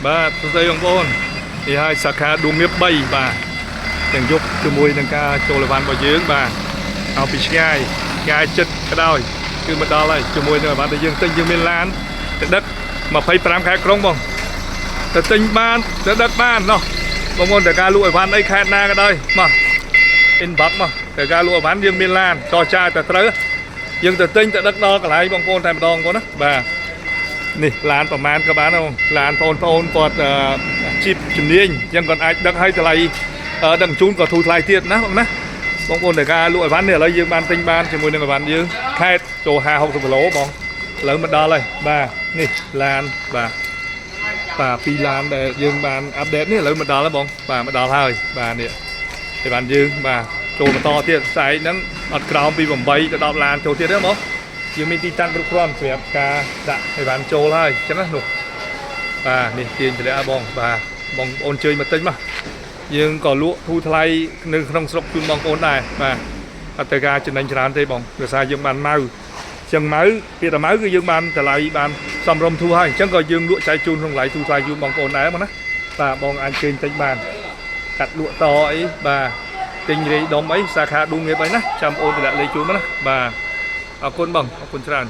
បាទសួស្តីបងប្អូននេះហើយសាខាដួងងៀប3បាទទាំងយប់ជាមួយនឹងការចូលអីវ៉ាន់របស់យើងបាទเอาពីឆ្ងាយចិត្តក៏ដោយគឺមកដល់ហើយជាមួយនឹងអីវ៉ាន់ដែលយើងទិញយើងមានឡានទៅដឹក25ខែក្រុងបងទៅទិញបានទៅដឹកបានណោះបងប្អូនតែការលក់អីវ៉ាន់អីខេត្តណាក៏ដោយមកinbox មកតែការលក់អីវ៉ាន់យើងមានឡានចរចាតែត្រូវយើងទៅទិញទៅដឹកដល់កន្លែងបងប្អូនតែម្ដងបងប្អូនណាបាទនេះឡានប្រមាណក៏បានបងឡានបងប្អូនគាត់ជីបជំនាញអញ្ចឹងគាត់អាចដឹកឲ្យតម្លៃដឹកជូនក៏ធូរថ្លៃទៀតណាបងណាបងប្អូនតែការលក់អីវ៉ាន់នេះឥឡូវយើងបានទិញបានជាមួយនឹងអីវ៉ាន់យើងខេតចូល50-60គីឡូបងឥឡូវមកដល់ហើយបាទនេះឡានបាទពីឡានដែលយើងបានអាប់ដេតនេះឥឡូវមកដល់ហើយបងបាទមកដល់ហើយបាទនេះអីវ៉ាន់យើងបាទចូលបន្តទៀតផ្សាយហ្នឹងអត់ក្រោមពី8ទៅ10ឡានចូលទៀតទេបងយើងមានទីតាំងគ្រប់គ្រាន់សម្រាប់ការដាក់អីវ៉ាន់ចូលហើយអញ្ចឹងណានោះបាទនេះទាញតម្លាក់បងបាទបងប្អូនជើញមកទិញមកយើងក៏លក់ធូរថ្លៃនៅក្នុងស្រុកជូនបងប្អូនដែរបាទអត់ទៅការចំណេញច្រើនទេបងដោយសារយើងបានម៉ៅអញ្ចឹងម៉ៅពីតែម៉ៅគឺយើងបានតម្លៃបានសំរុំធូរហើយអញ្ចឹងក៏យើងលក់ចែកជូនក្នុងតម្លៃធូរថ្លៃជូនបងប្អូនដែរមកណាបាទបងអាចជើញទិញបានកាត់លក់តអីបាទទិញរាយដុំអីសាខាដួងងៀបអីណាចាំបងអូនតម្លាក់លេខជូនមកណាបាទអរគុណបងអរគុណច្រើន